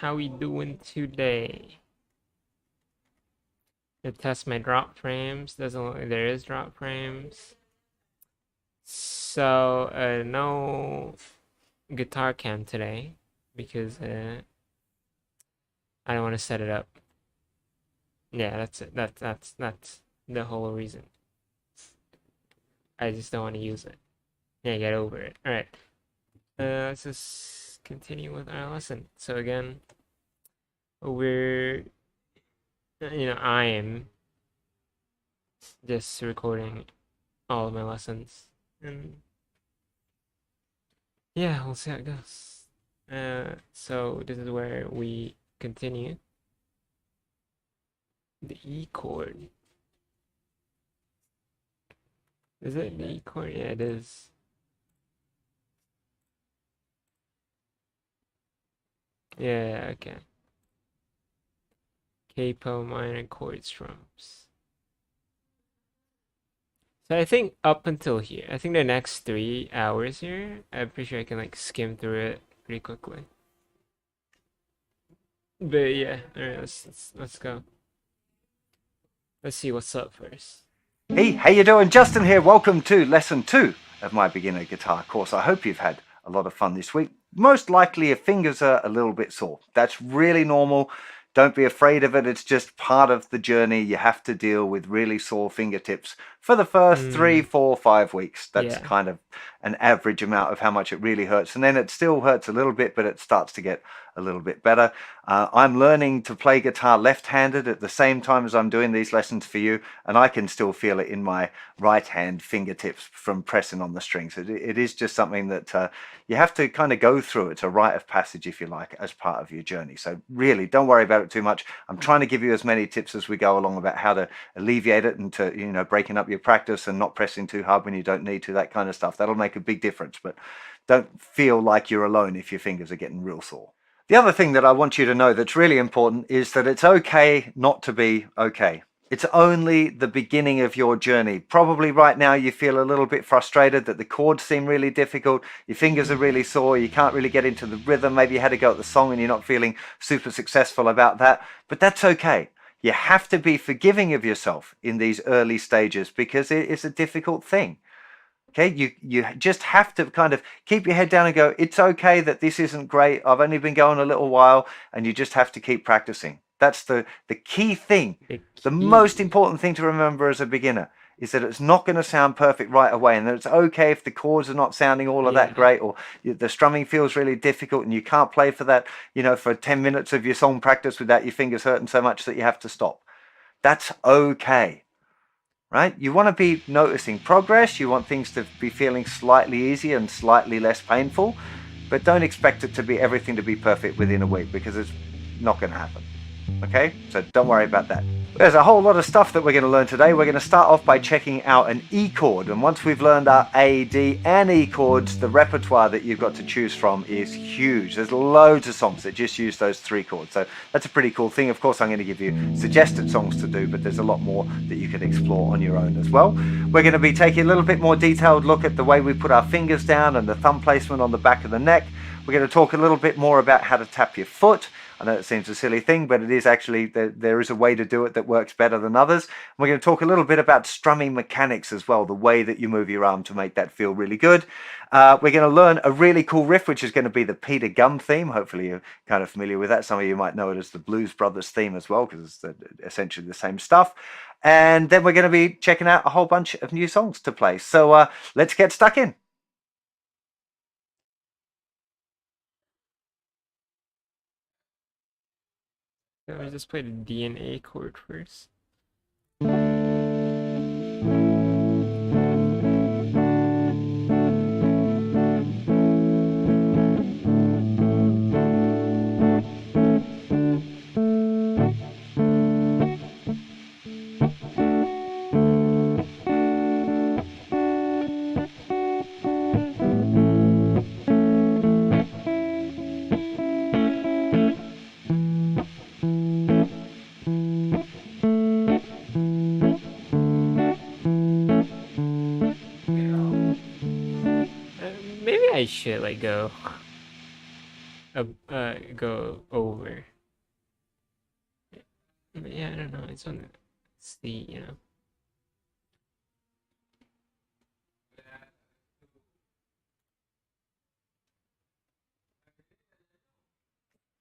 how we doing today? To test my drop frames. Doesn't look like there is drop frames. So no guitar cam today because I don't want to set it up. Yeah, that's it. That's the whole reason. I just don't want to use it. Yeah, get over it. All right. Let's just continue with our lesson. So again, we're I am just recording all of my lessons, and yeah, we'll see how it goes. So this is where we continue the E chord. Is it the E chord? Yeah, it is. Yeah, okay. Capo minor chord strums. So I think up until here, I think the next 3 hours here, I'm pretty sure I can like skim through it pretty quickly. But yeah, all right, let's go. Let's see what's up first. Hey, how you doing? Justin here. Welcome to lesson 2 of my beginner guitar course. I hope you've had a lot of fun this week. Most likely your fingers are a little bit sore. That's really normal. Don't be afraid of it. It's just part of the journey. You have to deal with really sore fingertips for the first 3, 4, 5 weeks. That's kind of an average amount of how much it really hurts. And then it still hurts a little bit, but it starts to get a little bit better. I'm learning to play guitar left-handed at the same time as I'm doing these lessons for you, and I can still feel it in my right hand fingertips from pressing on the strings. It is just something that you have to kind of go through. It's a rite of passage, if you like, as part of your journey. So really, don't worry about it too much. I'm trying to give you as many tips as we go along about how to alleviate it and to, breaking up your practice and not pressing too hard when you don't need to, that kind of stuff. That'll make a big difference, but don't feel like you're alone if your fingers are getting real sore. The other thing that I want you to know that's really important is that it's okay not to be okay. It's only the beginning of your journey. Probably right now you feel a little bit frustrated that the chords seem really difficult, your fingers are really sore, you can't really get into the rhythm, maybe you had to go at the song and you're not feeling super successful about that, but that's okay. You have to be forgiving of yourself in these early stages because it is a difficult thing. Okay, you just have to kind of keep your head down and go, it's okay that this isn't great. I've only been going a little while, and you just have to keep practicing. That's the key thing. The most important thing to remember as a beginner is that it's not going to sound perfect right away, and that it's okay if the chords are not sounding all of that great, or the strumming feels really difficult and you can't play for that, for 10 minutes of your song practice without your fingers hurting so much that you have to stop. That's okay. Right? You want to be noticing progress. You want things to be feeling slightly easier and slightly less painful, but don't expect it to be everything to be perfect within a week because it's not going to happen. Okay? So don't worry about that. There's a whole lot of stuff that we're going to learn today. We're going to start off by checking out an E chord. And once we've learned our A, D, and E chords, the repertoire that you've got to choose from is huge. There's loads of songs that just use those 3 chords. So that's a pretty cool thing. Of course, I'm going to give you suggested songs to do, but there's a lot more that you can explore on your own as well. We're going to be taking a little bit more detailed look at the way we put our fingers down and the thumb placement on the back of the neck. We're going to talk a little bit more about how to tap your foot. I know it seems a silly thing, but it is actually, there is a way to do it that works better than others. We're going to talk a little bit about strumming mechanics as well, the way that you move your arm to make that feel really good. We're going to learn a really cool riff, which is going to be the Peter Gum theme. Hopefully you're kind of familiar with that. Some of you might know it as the Blues Brothers theme as well, because it's essentially the same stuff. And then we're going to be checking out a whole bunch of new songs to play. So let's get stuck in. So I just play the D and A chord first. Maybe I should let go. go over. But yeah, I don't know. It's on the you know.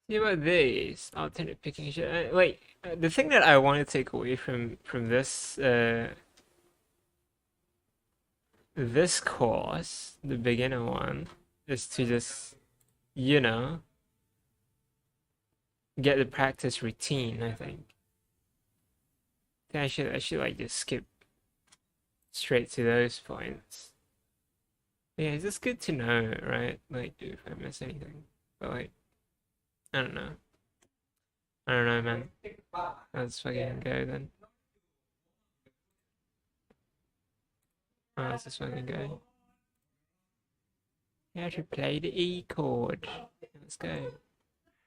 See about this alternate picking shit. Wait, the thing that I want to take away from this course, the beginner one, is to just, you know, get the practice routine, I think. I should like just skip straight to those points. Yeah, it's just good to know, right? Like if I miss anything. But like I don't know. I don't know, man. Let's fucking go then. Oh, let's just fucking go. How to play the E chord. Let's go.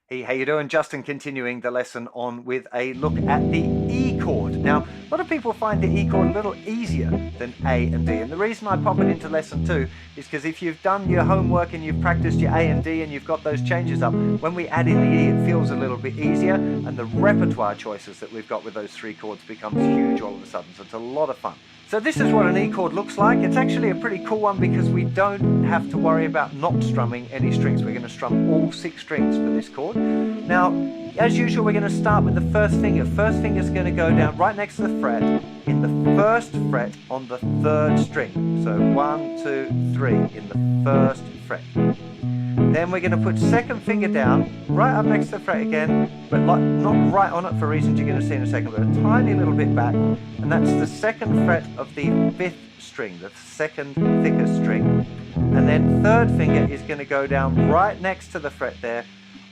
Hey, how you doing? Justin continuing the lesson on with a look at the E chord. Now, a lot of people find the E chord a little easier than A and D. And the reason I pop it into lesson 2 is because if you've done your homework and you've practiced your A and D and you've got those changes up, when we add in the E, it feels a little bit easier. And the repertoire choices that we've got with those 3 chords becomes huge all of a sudden. So it's a lot of fun. So this is what an E chord looks like. It's actually a pretty cool one because we don't have to worry about not strumming any strings. We're going to strum all 6 strings for this chord. Now, as usual, we're going to start with the first finger. First finger is going to go down right next to the fret in the first fret on the 3rd string. So 1, 2, 3 in the first fret. Then we're going to put second finger down right up next to the fret again, but not right on it for reasons you're going to see in a second, but a tiny little bit back, and that's the 2nd fret of the 5th string, the 2nd thicker string. And then 3rd finger is going to go down right next to the fret there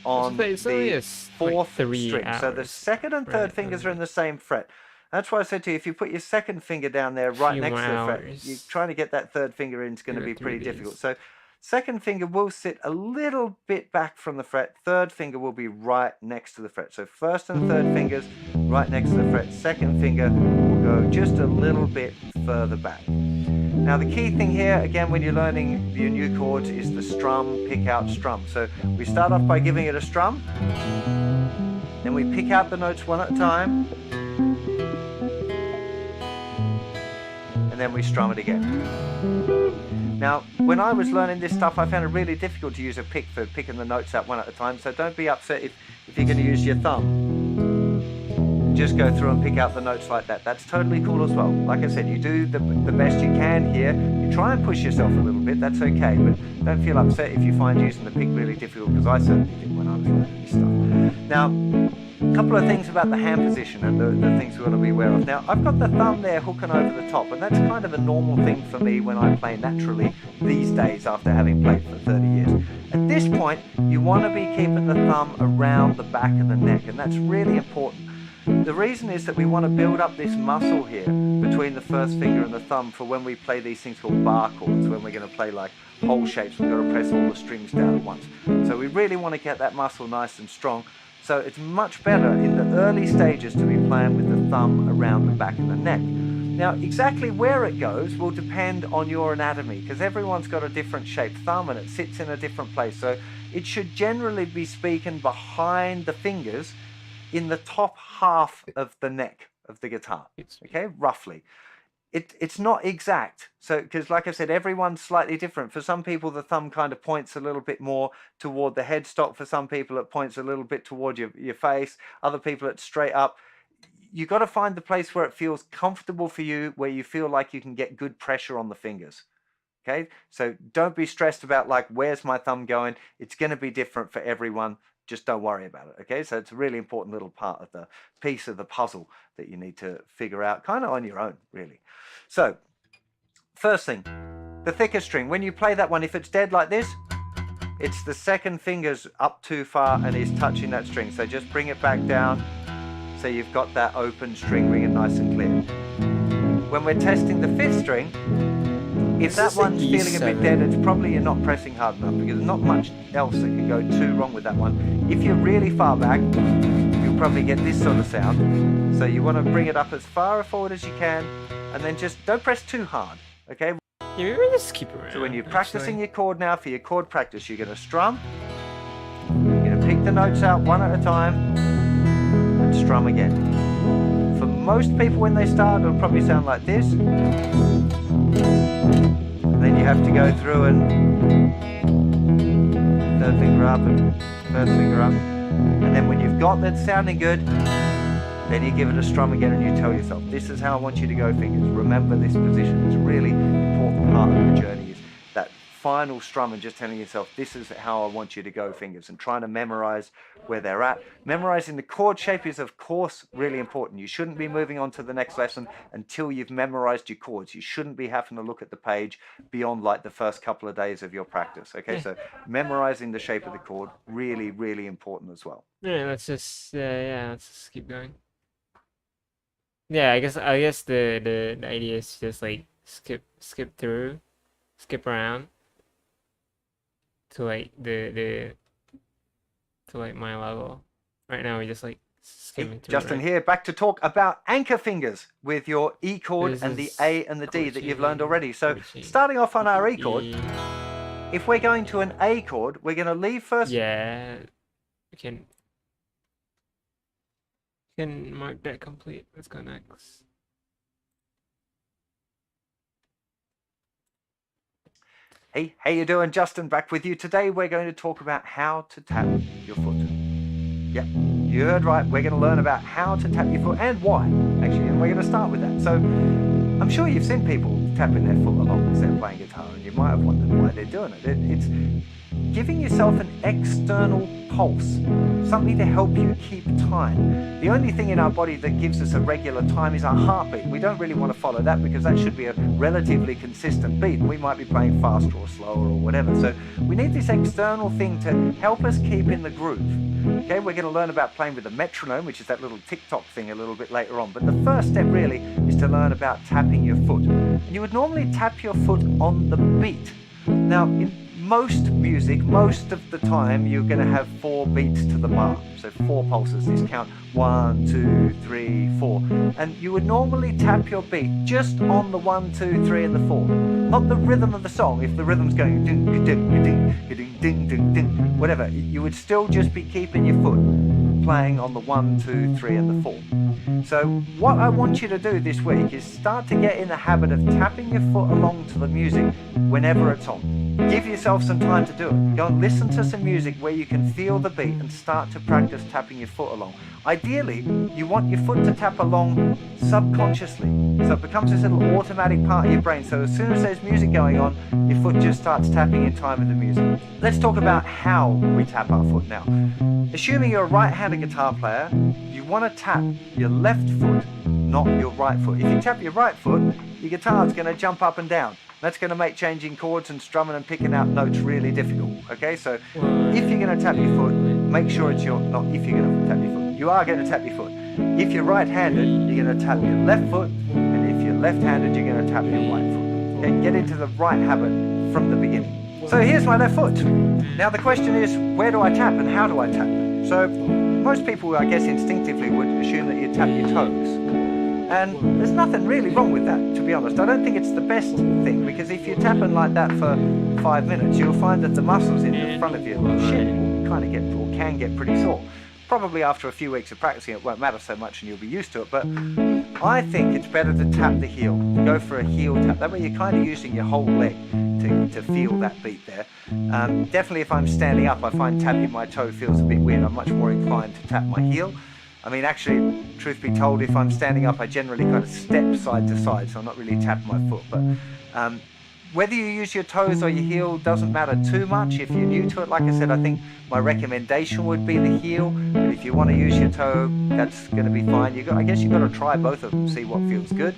on the 4th string. So the 2nd and 3rd fingers are in the same fret. That's why I said to you, if you put your 2nd finger down there right next to the fret, you're trying to get that 3rd finger in, it's going to be pretty difficult. So 2nd finger will sit a little bit back from the fret. 3rd finger will be right next to the fret. So 1st and 3rd fingers right next to the fret. 2nd finger will go just a little bit further back. Now the key thing here, again, when you're learning your new chords, is the strum, pick out, strum. So we start off by giving it a strum. Then we pick out the notes one at a time. And then we strum it again. Now, when I was learning this stuff, I found it really difficult to use a pick for picking the notes out one at a time, so don't be upset if you're going to use your thumb. Just go through and pick out the notes like that. That's totally cool as well. Like I said, you do the best you can here. You try and push yourself a little bit, that's okay, but don't feel upset if you find using the pick really difficult, because I certainly did when I was learning this stuff. Now, a couple of things about the hand position and the things we want to be aware of. Now, I've got the thumb there hooking over the top, and that's kind of a normal thing for me when I play naturally these days after having played for 30 years. At this point, you want to be keeping the thumb around the back of the neck, and that's really important. The reason is that we want to build up this muscle here between the first finger and the thumb for when we play these things called bar chords, when we're going to play like whole shapes, we've got to press all the strings down at once. So we really want to get that muscle nice and strong. So it's much better in the early stages to be playing with the thumb around the back of the neck. Now, exactly where it goes will depend on your anatomy, because everyone's got a different shaped thumb and it sits in a different place. So it should generally be speaking behind the fingers in the top half of the neck of the guitar, okay, roughly. It's not exact, so because like I said, everyone's slightly different. For some people the thumb kind of points a little bit more toward the headstock. For some people it points a little bit toward your face. Other people it's straight up. You got to find the place where it feels comfortable for you, where you feel like you can get good pressure on the fingers. Okay, so don't be stressed about like, where's my thumb going? It's going to be different for everyone. Just don't worry about it, okay? So it's a really important little part of the piece of the puzzle that you need to figure out kind of on your own, really. So, first thing, the thicker string. When you play that one, if it's dead like this, it's the second finger's up too far and is touching that string. So just bring it back down so you've got that open string ringing nice and clear. When we're testing the fifth string, if that one's feeling a bit dead, it's probably you're not pressing hard enough, because there's not much else that can go too wrong with that one. If you're really far back, you'll probably get this sort of sound. So you want to bring it up as far forward as you can, and then just don't press too hard, okay? Yeah, maybe just keep around. So when you're practicing your chord now, for your chord practice, you're going to strum. the notes out one at a time and strum again. For most people when they start, it'll probably sound like this. And then you have to go through and third finger up and first finger up. And then when you've got that sounding good, then you give it a strum again and you tell yourself, this is how I want you to go fingers. Remember this position. It's a really important part of the journey, is that final strum and just telling yourself, this is how I want you to go fingers, and trying to memorize where they're at. Memorizing the chord shape is, of course, really important. You shouldn't be moving on to the next lesson until you've memorized your chords. You shouldn't be having to look at the page beyond like the first couple of days of your practice. Okay, so memorizing the shape of the chord, really, really important as well. Yeah, let's just let's just keep going. Yeah, I guess the idea is just like skip around to like to like my level. Right now we just like skimming through. Justin here, back to talk about anchor fingers with your E chord and the A and the D that you've learned already. So starting off on our E chord, if we're going to an A chord, we're going to leave first. Yeah, we can mark that complete. Let's go next. Hey, how you doing? Justin back with you. Today we're going to talk about how to tap your foot. Yeah, you heard right. We're going to learn about how to tap your foot and why, actually, and we're going to start with that. So I'm sure you've seen people tapping their foot along as they're playing guitar, and you might have wondered why they're doing it. It's giving yourself an external pulse, something to help you keep time. The only thing in our body that gives us a regular time is our heartbeat. We don't really want to follow that because that should be a relatively consistent beat. We might be playing faster or slower or whatever. So we need this external thing to help us keep in the groove. Okay, we're going to learn about playing with a metronome, which is that little tick-tock thing, a little bit later on. But the first step really is to learn about tapping your foot. You would normally tap your foot on the beat. Now, in most music, most of the time, you're going to have 4 beats to the bar. So 4 pulses. These count 1, 2, 3, 4. And you would normally tap your beat just on the 1, 2, 3, and the 4. Not the rhythm of the song. If the rhythm's going ding, ding, ding, ding, ding, ding, ding, whatever, you would still just be keeping your foot playing on the 1, 2, 3, and the 4. So what I want you to do this week is start to get in the habit of tapping your foot along to the music whenever it's on. Give yourself some time to do it. Go and listen to some music where you can feel the beat and start to practice tapping your foot along. Ideally, you want your foot to tap along subconsciously. So it becomes this little automatic part of your brain. So as soon as there's music going on, your foot just starts tapping in time with the music. Let's talk about how we tap our foot now. Assuming you're a right-handed guitar player, you want to tap your left foot, not your right foot. If you tap your right foot, your guitar's going to jump up and down. That's going to make changing chords and strumming and picking out notes really difficult. Okay, so if you're going to tap your foot, make sure it's your, not if you're going to tap your foot, you are going to tap your foot. If you're right-handed, you're going to tap your left foot, and if you're left-handed, you're going to tap your right foot. Okay, get into the right habit from the beginning. So here's my left foot. Now the question is, where do I tap and how do I tap? So most people, I guess, instinctively would assume that you tap your toes. And there's nothing really wrong with that, to be honest. I don't think it's the best thing, because if you're tapping like that for 5 minutes, you'll find that the muscles in the front of your shin kind of get, or can get pretty sore. Probably after a few weeks of practicing, it won't matter so much and you'll be used to it. But I think it's better to tap the heel, go for a heel tap. That way you're kind of using your whole leg to feel that beat there. Definitely if I'm standing up, I find tapping my toe feels a bit weird. I'm much more inclined to tap my heel. I mean, actually, truth be told, if I'm standing up, I generally kind of step side to side, so I'm not really tapping my foot. But whether you use your toes or your heel doesn't matter too much. If you're new to it, like I said, I think my recommendation would be the heel. But if you want to use your toe, that's going to be fine. I guess you've got to try both of them, see what feels good.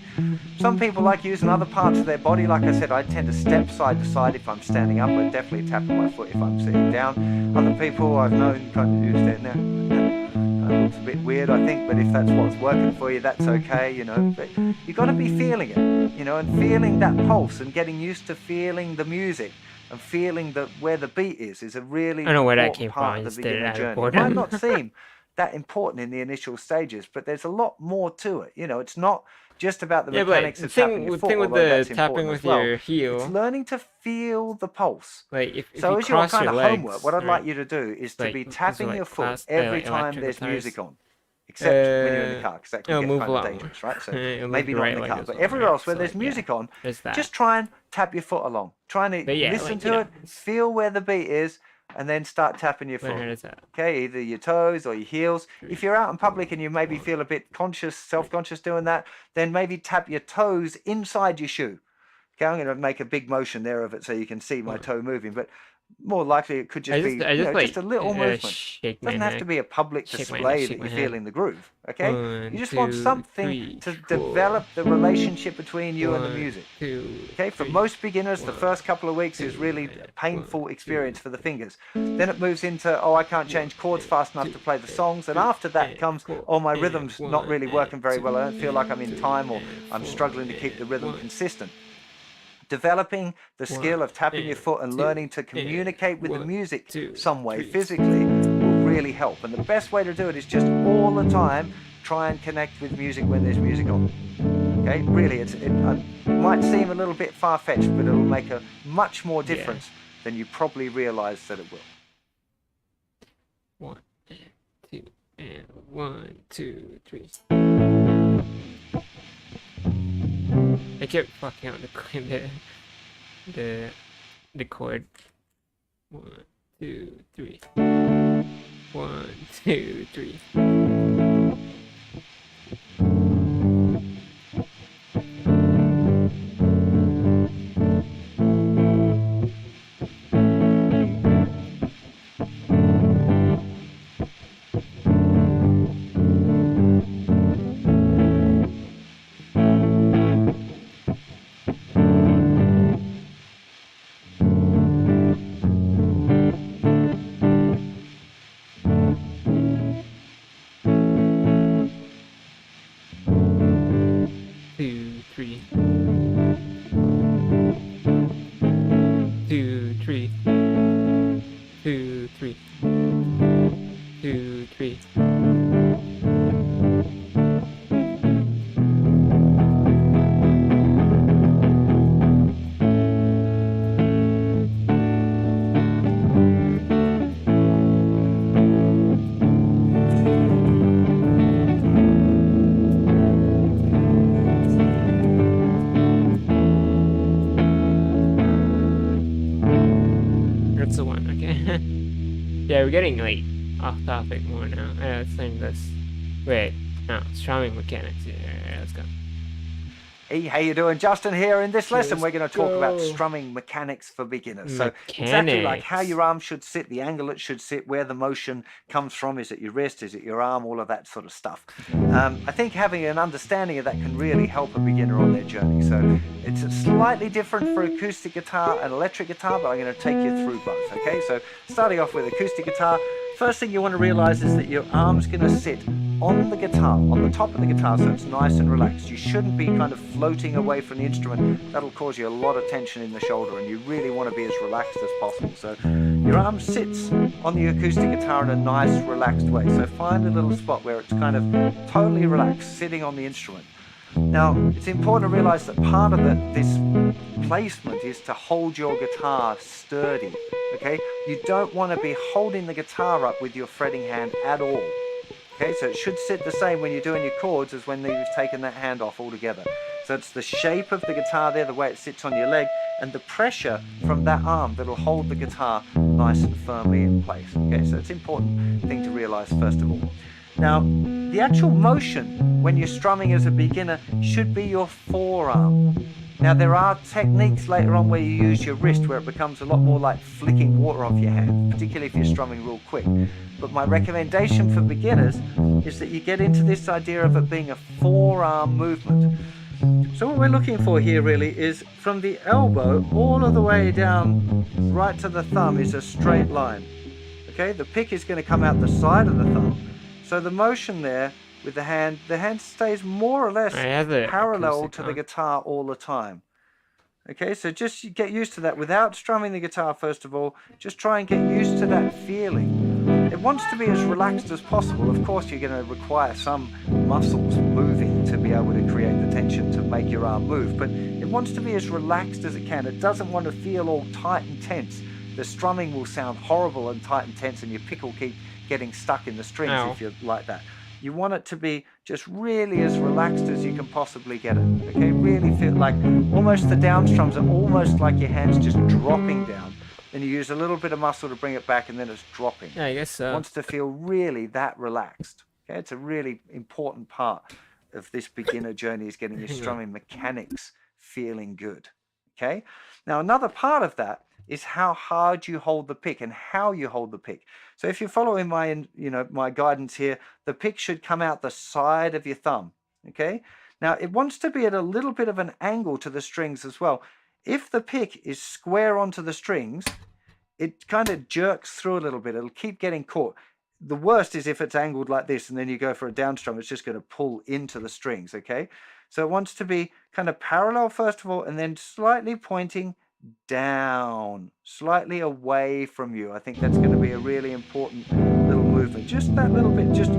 Some people like using other parts of their body. Like I said, I tend to step side to side if I'm standing up, but definitely tapping my foot if I'm sitting down. Other people I've known kind of do stand there. Looks a bit weird, I think, but if that's what's working for you, that's okay, you know. But you've got to be feeling it, you know, and feeling that pulse and getting used to feeling the music and feeling where the beat is a really important part of the beginner journey. It might not seem that important in the initial stages, but there's a lot more to it. You know, it's not just about the Yeah, but mechanics the of tapping your the foot, thing with although the that's tapping important with as well. your It's heel, learning to feel the pulse. like if So you as your cross kind your of legs, homework, what I'd right? like you to do is to Like be those are tapping like your foot class, every like time electric there's guitars. music on. Except when you're in the car, because that can It'll get move a kind of lot more. dangerous, right? So It'll move maybe your not in right the leg car, as but well, everywhere right? else where So there's like, yeah, music on, there's that. just try and tap your foot along. Try and But yeah, listen like, to it, feel where the beat is, and then start tapping your where foot. is that? Okay, either your toes or your heels. If you're out in public and you maybe One. feel a bit conscious, self-conscious doing that, then maybe tap your toes inside your shoe. Okay, I'm going to make a big motion there of it so you can see my toe moving, but more likely it could just be, I just like just a little movement. shake It my doesn't have to neck, be a public shake my neck, display shake that my you're head. feeling the groove, okay? You 1, just want 2, something 3, to 4. develop the relationship between you and the 1, music. 2, Okay, for 3, most beginners, the 1, first couple of weeks is 2, really and a painful 1, 2, experience for the fingers. Then it moves into, oh, I can't change chords fast enough to play the songs. And after that comes, oh, my rhythm's not really working very well. I don't feel like I'm in time, or I'm struggling to keep the rhythm consistent. Developing the skill of tapping your foot and learning to communicate with the music some way physically will really help. And the best way to do it is just all the time try and connect with music when there's music on. Okay, really, it might seem a little bit far-fetched, but it'll make a much more difference than you probably realize that it will. 1, 2, and 1, 2, 3. I kept fucking out the chord. 1, 2, 3. 1, 2, 3. That's the one, okay. Yeah, we're getting like off topic more now. I think that's wait, no, strumming mechanics. Yeah, let's go. Hey, how you doing? Justin here. In this lesson, we're going to talk about strumming mechanics for beginners. So exactly like how your arm should sit, the angle it should sit, where the motion comes from. Is it your wrist? Is it your arm? All of that sort of stuff. I think having an understanding of that can really help a beginner on their journey. So it's slightly different for acoustic guitar and electric guitar, but I'm going to take you through both. Okay, so starting off with acoustic guitar, first thing you want to realize is that your arm's going to sit on the guitar, on the top of the guitar, so it's nice and relaxed. You shouldn't be kind of floating away from the instrument. That'll cause you a lot of tension in the shoulder, and you really want to be as relaxed as possible. So your arm sits on the acoustic guitar in a nice, relaxed way. So find a little spot where it's kind of totally relaxed, sitting on the instrument. Now, it's important to realize that part of this placement is to hold your guitar sturdy, okay? You don't want to be holding the guitar up with your fretting hand at all. Okay, so it should sit the same when you're doing your chords as when you've taken that hand off altogether. So it's the shape of the guitar there, the way it sits on your leg, and the pressure from that arm that'll hold the guitar nice and firmly in place. Okay, so it's an important thing to realize first of all. Now, the actual motion when you're strumming as a beginner should be your forearm. Now, there are techniques later on where you use your wrist where it becomes a lot more like flicking water off your hand, particularly if you're strumming real quick. But my recommendation for beginners is that you get into this idea of it being a forearm movement. So what we're looking for here really is from the elbow all of the way down right to the thumb is a straight line. Okay, the pick is going to come out the side of the thumb. So the motion there with the hand stays more or less parallel to the guitar all the time. Okay, so just get used to that without strumming the guitar first of all. Just try and get used to that feeling. it wants to be as relaxed as possible. Of course, you're going to require some muscles moving to be able to create the tension to make your arm move, but it wants to be as relaxed as it can. It doesn't want to feel all tight and tense. The strumming will sound horrible and tight and tense, and your pick will keep getting stuck in the strings if you're like that. You want it to be just really as relaxed as you can possibly get it. Okay, really feel like almost the down strums are almost like your hands just dropping down. Then you use a little bit of muscle to bring it back, and then it's dropping. Yeah, I guess so. It wants to feel really that relaxed. Okay, it's a really important part of this beginner journey, is getting your strumming mechanics feeling good. Okay, now another part of that is how hard you hold the pick and how you hold the pick. So if you're following my guidance here, the pick should come out the side of your thumb. Okay, now it wants to be at a little bit of an angle to the strings as well. If the pick is square onto the strings, it kind of jerks through a little bit. It'll keep getting caught. The worst is if it's angled like this and then you go for a down strum, it's just going to pull into the strings. Okay, so it wants to be kind of parallel first of all, and then slightly pointing down, slightly away from you. I think that's going to be a really important little movement. Just that little bit, just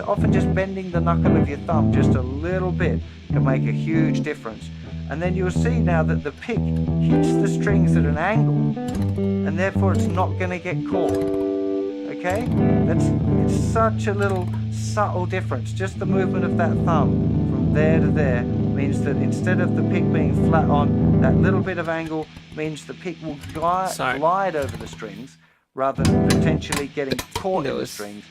often just bending the knuckle of your thumb just a little bit can make a huge difference. And then you'll see now that the pick hits the strings at an angle, and therefore it's not going to get caught. Okay, it's such a little subtle difference. Just the movement of that thumb from there to there means that instead of the pick being flat on, that little bit of angle means the pick will glide over the strings rather than potentially getting caught in the strings.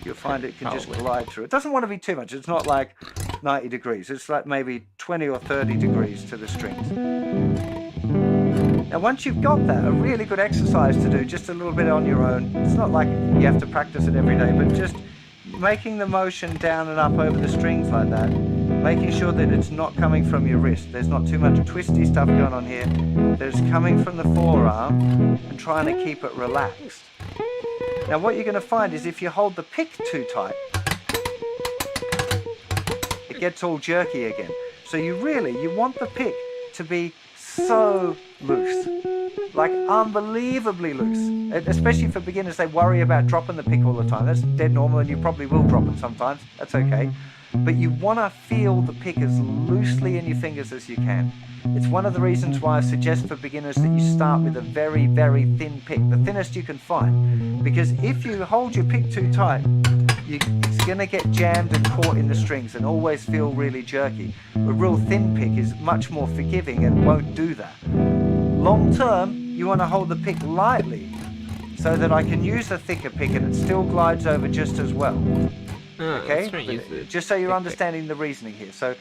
You'll find it can just glide through. It doesn't want to be too much. It's not like 90 degrees. It's like maybe 20 or 30 degrees to the strings. Now once you've got that, a really good exercise to do, just a little bit on your own. It's not like you have to practice it every day, but just making the motion down and up over the strings like that, making sure that it's not coming from your wrist. There's not too much twisty stuff going on here. There's coming from the forearm, and trying to keep it relaxed. Now what you're going to find is if you hold the pick too tight, it gets all jerky again. So you want the pick to be so loose, like unbelievably loose. Especially for beginners, they worry about dropping the pick all the time. That's dead normal, and you probably will drop it sometimes. That's okay. But you want to feel the pick as loosely in your fingers as you can. It's one of the reasons why I suggest for beginners that you start with a very, very thin pick, the thinnest you can find. Because if you hold your pick too tight, it's going to get jammed and caught in the strings and always feel really jerky. A real thin pick is much more forgiving and won't do that. Long term, you want to hold the pick lightly so that I can use a thicker pick and it still glides over just as well. Okay, just so you're understanding the reasoning here. So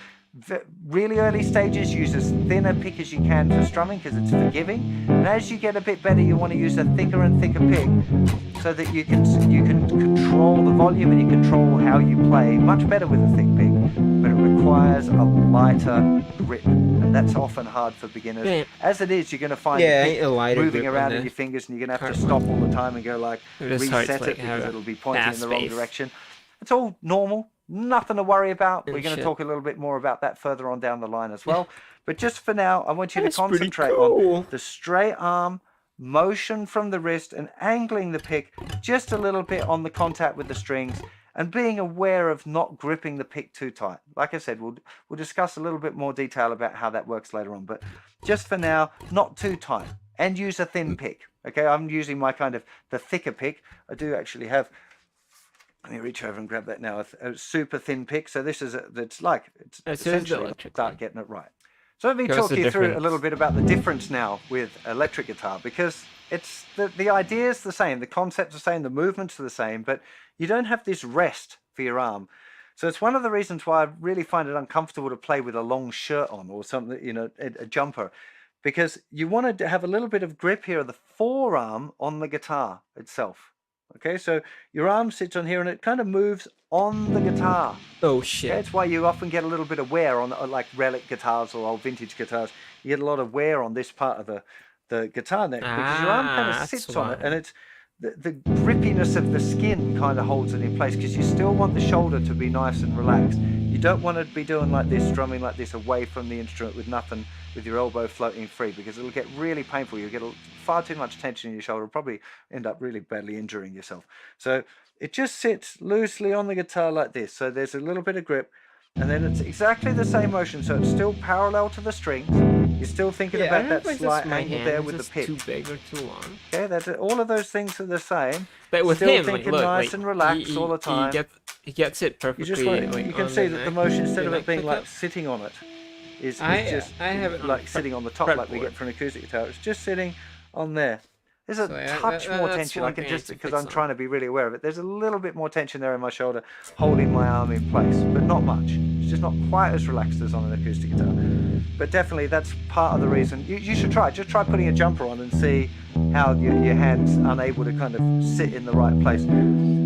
really early stages, use as thin a pick as you can for strumming because it's forgiving. And as you get a bit better, you want to use a thicker and thicker pick so that you can control the volume and you control how you play much better with a thick pick. But it requires a lighter grip, and that's often hard for beginners. Yeah. As it is, you're going to find the pick moving around in your fingers, and you're going to have to stop all the time and go reset it because it'll be pointing in the wrong direction. It's all normal, nothing to worry about. We're going to talk a little bit more about that further on down the line as well. But just for now, I want you to concentrate on the straight arm, motion from the wrist, and angling the pick just a little bit on the contact with the strings, and being aware of not gripping the pick too tight. Like I said, we'll discuss a little bit more detail about how that works later on. But just for now, not too tight, and use a thin pick. Okay, I'm using my the thicker pick. I do actually have. Let me reach over and grab that now. A super thin pick. So this is it's essentially start getting it right. So let me talk you through a little bit about the difference now with electric guitar, because it's the idea is the same, the concept's the same, the movements are the same, but you don't have this rest for your arm. So it's one of the reasons why I really find it uncomfortable to play with a long shirt on or something, a jumper, because you want to have a little bit of grip here of the forearm on the guitar itself. Okay, so your arm sits on here and it kind of moves on the guitar. Oh shit. Okay, that's why you often get a little bit of wear on like relic guitars or old vintage guitars. You get a lot of wear on this part of the guitar neck because your arm kind of sits on it, and it's the grippiness of the skin kind of holds it in place, because you still want the shoulder to be nice and relaxed. You don't want to be doing like this, strumming like this away from the instrument with nothing, with your elbow floating free, because it'll get really painful. You'll get far too much tension in your shoulder, probably end up really badly injuring yourself. So it just sits loosely on the guitar like this. So there's a little bit of grip, and then it's exactly the same motion. So it's still parallel to the strings. You're still thinking about that slight angle there with the pick. Too big or too long. Okay, that's it. All of those things are the same. But with still him, thinking look, nice and relaxed all the time. He gets it perfectly. You just you can see that the motion, instead of it being like sitting on it, is just like sitting on the top like we get for an acoustic guitar. It's just sitting on there. There's a touch more tension. I can just, because I'm trying to be really aware of it, there's a little bit more tension there in my shoulder, holding my arm in place, but not much. It's just not quite as relaxed as on an acoustic guitar. But definitely that's part of the reason. You should try. Just try putting a jumper on and see how your hand's unable to kind of sit in the right place.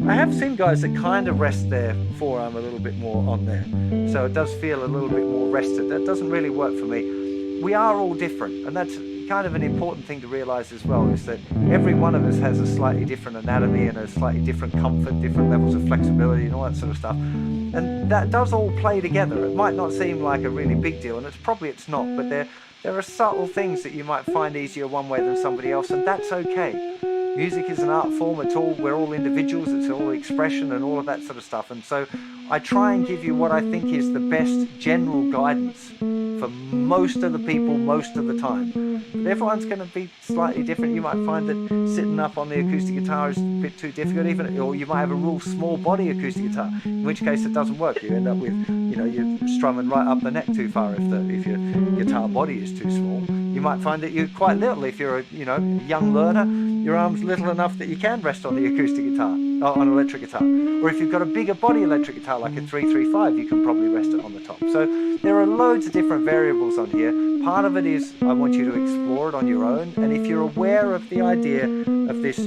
I have seen guys that kind of rest their forearm a little bit more on there, so it does feel a little bit more rested. That doesn't really work for me. We are all different, and that's kind of an important thing to realize as well, is that every one of us has a slightly different anatomy and a slightly different comfort, different levels of flexibility and all that sort of stuff, and that does all play together. It might not seem like a really big deal, and it's not, but there are subtle things that you might find easier one way than somebody else, and that's okay. Music is an art form. We're all individuals. It's all expression and all of that sort of stuff. And so I try and give you what I think is the best general guidance for most of the people most of the time. But everyone's going to be slightly different. You might find that sitting up on the acoustic guitar is a bit too difficult, or you might have a real small body acoustic guitar, in which case it doesn't work. You end up with, you're strumming right up the neck too far if your guitar body is too small. You might find that you're quite little if you're a young learner. Your arm's little enough that you can rest on the acoustic guitar, on an electric guitar. Or if you've got a bigger body electric guitar like a 335, you can probably rest it on the top. So there are loads of different variables on here. Part of it is I want you to explore it on your own, and if you're aware of the idea of this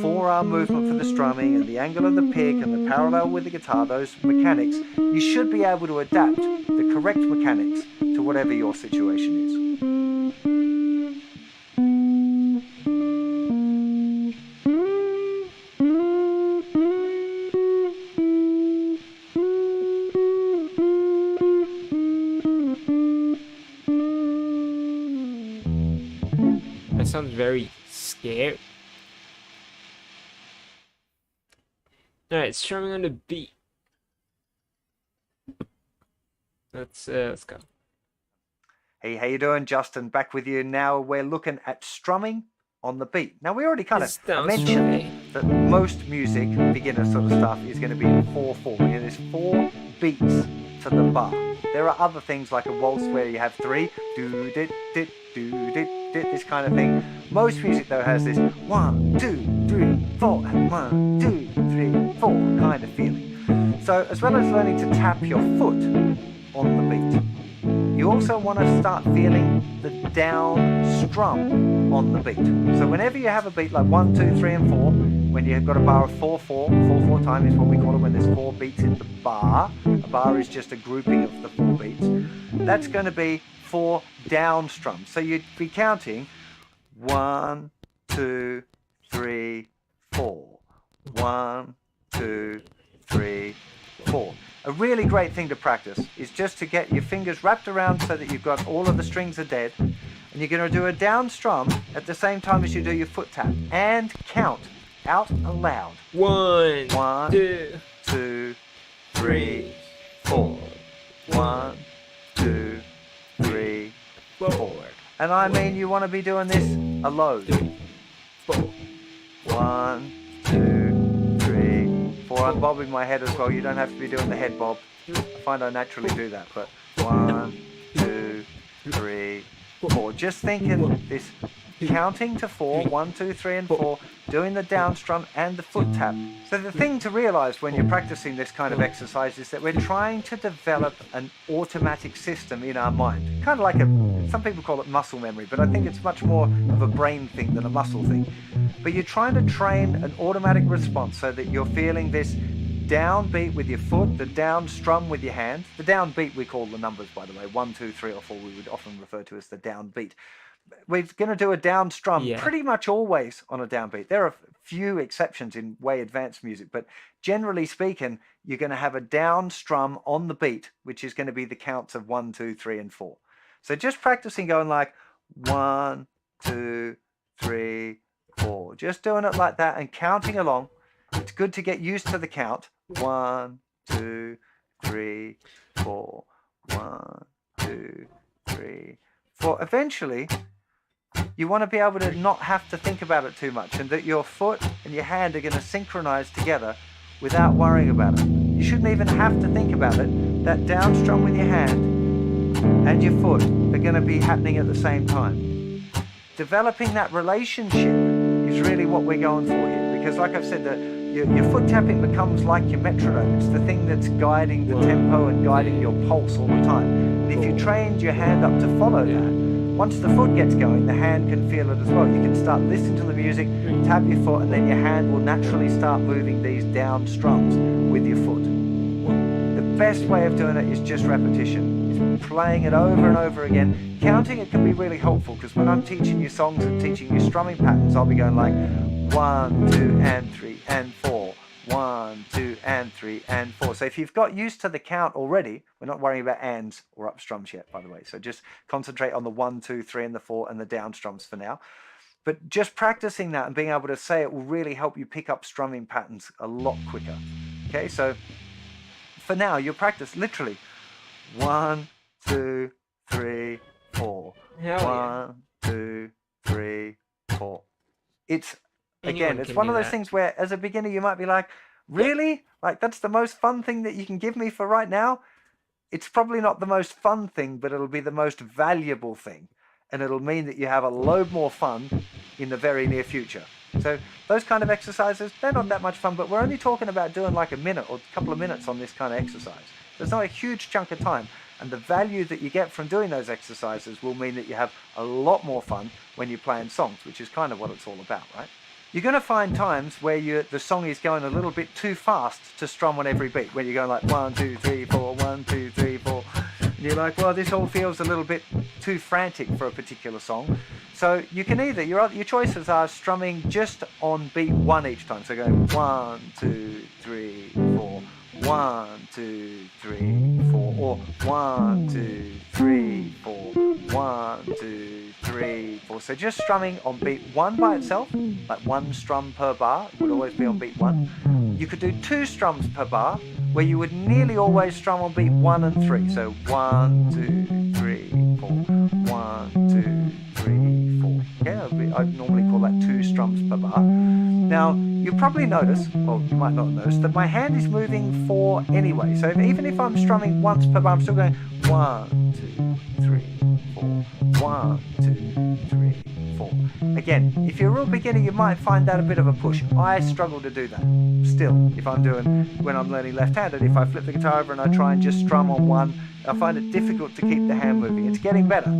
forearm movement for the strumming and the angle of the pick and the parallel with the guitar, those mechanics, you should be able to adapt the correct mechanics to whatever your situation is. Sounds very scary. Alright, strumming on the beat. Let's go. Hey, how you doing, Justin? Back with you now. We're looking at strumming on the beat. Now, we already kind of mentioned that most music, beginner sort of stuff, is going to be in 4/4. There's 4 beats to the bar. There are other things like a waltz where you have 3, do dit dit do dit dit, this kind of thing. Most music though has this 1 2 3 4 and 1 2 3 4 kind of feeling. So as well as learning to tap your foot on the beat, you also want to start feeling the down strum on the beat. So whenever you have a beat like 1 2 3 and 4, when you've got a bar of 4/4, 4/4 time is what we call it when there's 4 beats in the bar. A bar is just a grouping of the 4 beats. That's going to be 4 down strums. So you'd be counting 1 2 3 4, 1 2 3 4. A really great thing to practice is just to get your fingers wrapped around so that you've got all of the strings are dead, and you're going to do a down strum at the same time as you do your foot tap, and count out aloud. 1 2 3 4, 1 2 3 4. And I mean, you want to be doing this a load. 1 2 3 4. I'm bobbing my head as well. You don't have to be doing the head bob. I find I naturally do that, but 1 2 3 4. Just thinking this, counting to 4, 1 2 3 and 4, doing the down strum and the foot tap. So the thing to realize when you're practicing this kind of exercise is that we're trying to develop an automatic system in our mind, kind of like some people call it muscle memory, but I think it's much more of a brain thing than a muscle thing. But you're trying to train an automatic response so that you're feeling this down beat with your foot, the down strum with your hand. The down beat we call the numbers, by the way, 1 2 3 or 4 we would often refer to as the down beat. we're going to do a down strum Yeah. pretty much always on a downbeat. There are a few exceptions in way advanced music, but generally speaking, you're going to have a down strum on the beat, which is going to be the counts of 1, 2, 3, and 4. So just practicing going like 1, 2, 3, 4. Just doing it like that and counting along. It's good to get used to the count. 1, 2, 3, 4. 1, 2, 3, 4. Eventually, you want to be able to not have to think about it too much, and that your foot and your hand are going to synchronize together without worrying about it. You shouldn't even have to think about it. That down strum with your hand and your foot are going to be happening at the same time. Developing that relationship is really what we're going for here, because like I've said, your foot tapping becomes like your metronome. It's the thing that's guiding the tempo and guiding your pulse all the time. And if you trained your hand up to follow that, once the foot gets going, the hand can feel it as well. You can start listening to the music, tap your foot, and then your hand will naturally start moving these down strums with your foot. The best way of doing it is just repetition. It's playing it over and over again. Counting it can be really helpful, because when I'm teaching you songs and teaching you strumming patterns, I'll be going like 1, 2, and 3, and 4. 1, 2, and 3, and 4. So if you've got used to the count already, we're not worrying about ands or up strums yet, by the way. So just concentrate on the 1, 2, 3, and the 4 and the down strums for now. But just practicing that and being able to say it will really help you pick up strumming patterns a lot quicker. Okay, so for now, you'll practice literally 1, 2, 3, 4. Hell 1, 2, 3, 4. It's Anyone it's can one do of those that. things where as a beginner you might be like, really? Like, that's the most fun thing that you can give me for right now? It's probably not the most fun thing, but it'll be the most valuable thing. And it'll mean that you have a load more fun in the very near future. So those kind of exercises, they're not that much fun, but we're only talking about doing like a minute or a couple of minutes on this kind of exercise. There's not a huge chunk of time. And the value that you get from doing those exercises will mean that you have a lot more fun when you're playing songs, which is kind of what it's all about, right? You're going to find times where the song is going a little bit too fast to strum on every beat, where you're going like 1, 2, 3, 4, 1, 2, 3, 4. And you're like, well, this all feels a little bit too frantic for a particular song. So you can either, your choices are strumming just on beat 1 each time. So going 1, 2, 3, 4. 1, 2, 3, 4, or 1, 2, 3, 4, 1, 2, 3, 4. So just strumming on beat 1 by itself, like 1 strum per bar, would always be on beat 1. You could do 2 strums per bar, where you would nearly always strum on beat 1 and 3. So 1, 2, 3, 4, 1, 2, 3, 4. Okay, I'd normally call that 2 strums per bar. Now, you'll probably notice, or you might not notice, that my hand is moving 4 anyway. So even if I'm strumming once per bar, I'm still going 1, 2, 3, 4. 1, 2, 3, 4. Again, if you're a real beginner, you might find that a bit of a push. I struggle to do that still. When I'm learning left-handed, if I flip the guitar over and I try and just strum on 1, I find it difficult to keep the hand moving. It's getting better,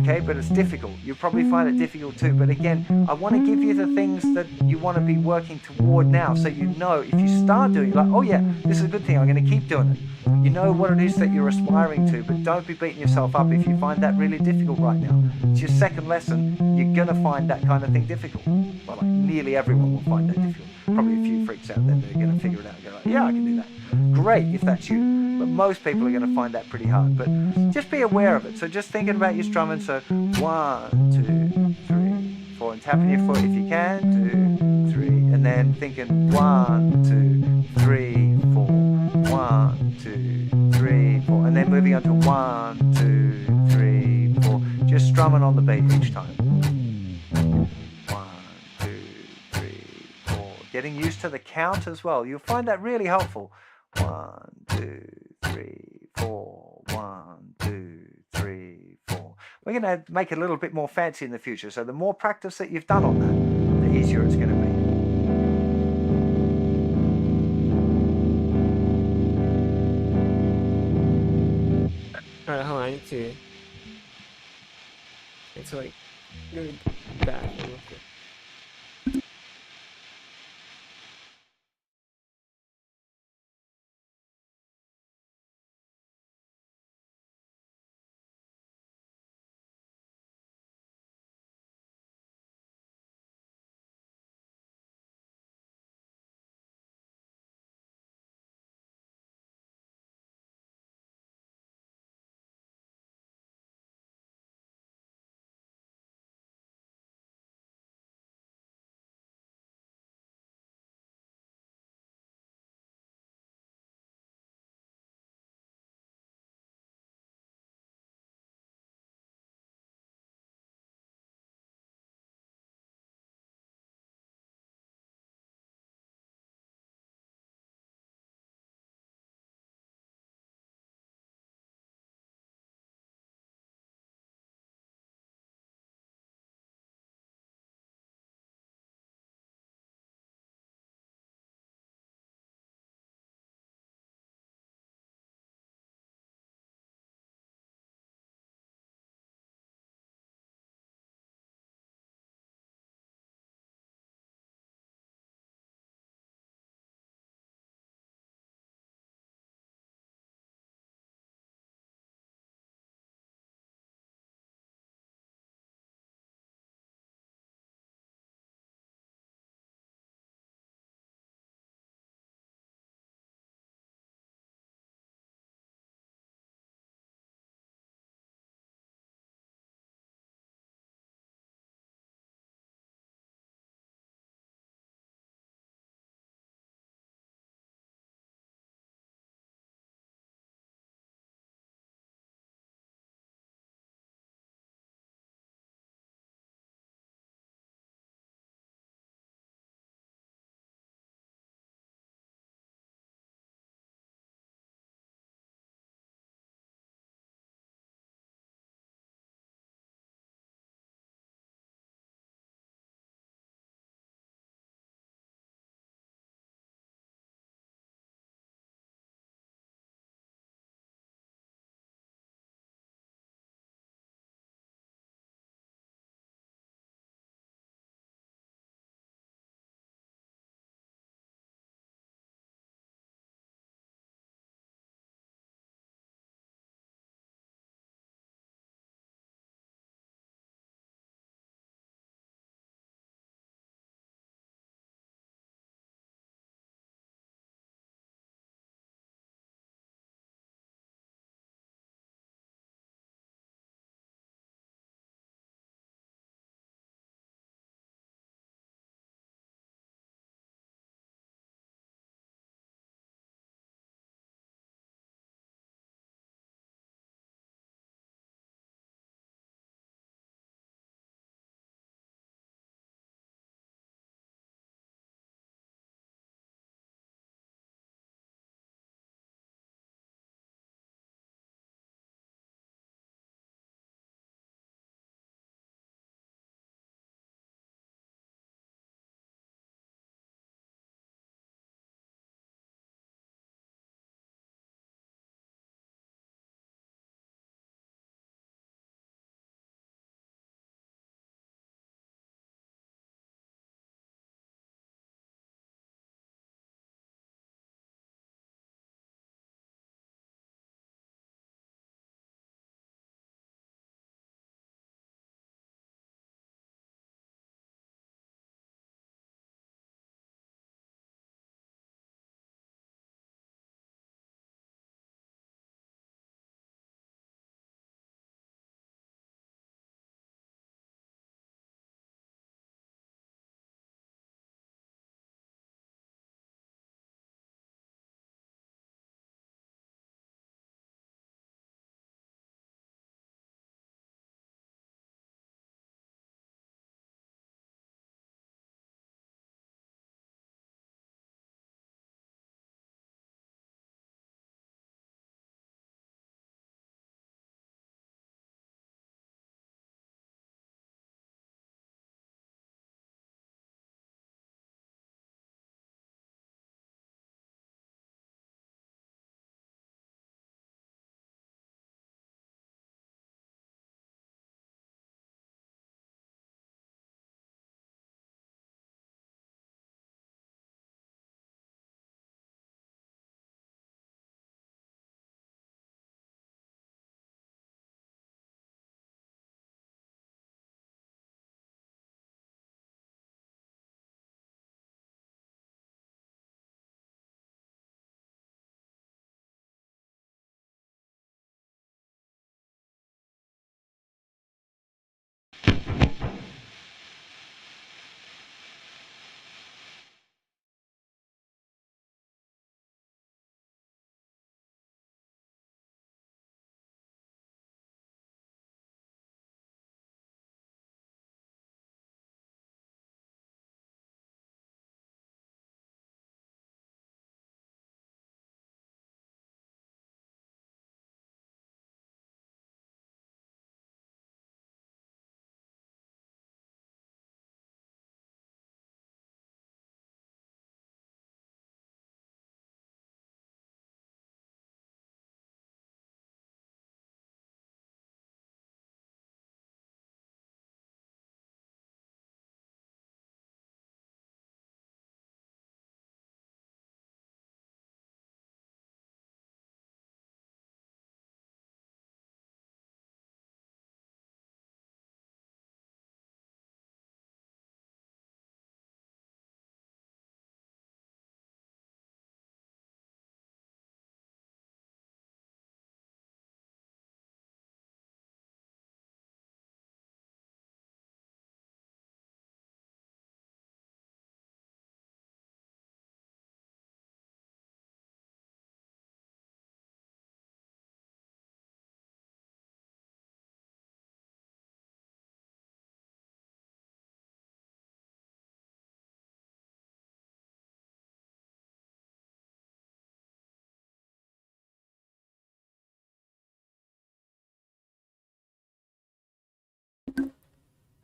okay, but it's difficult. You'll probably find it difficult too. But again, I want to give you the things that you want to be working toward now, so you know if you start doing it, like, oh yeah, this is a good thing, I'm going to keep doing it. You know what it is that you're aspiring to, but don't be beating yourself up if you find that really difficult right now. It's your second lesson. You're going to find that kind of thing difficult. Well, like, nearly everyone will find that difficult. Probably a few freaks out there that are going to figure it out and go, like, yeah, I can do that. Great if that's you. But most people are going to find that pretty hard. But just be aware of it. So just thinking about your strumming. So 1, 2, 3, 4, and tapping your foot if you can. 2, 3, and then thinking 1, 2, 3, 4. 1, 2, 3, 4, and then moving on to 1, 2, 3, 4. Just strumming on the beat each time. 1, 2, 3, 4. Getting used to the count as well. You'll find that really helpful. 1, 2, 3, 4. 1, 2, 3, 4. We're going to make it a little bit more fancy in the future. So the more practice that you've done on that, the easier it's going to be. Alright, hold on, I need to. It's like go to the bathroom real quick.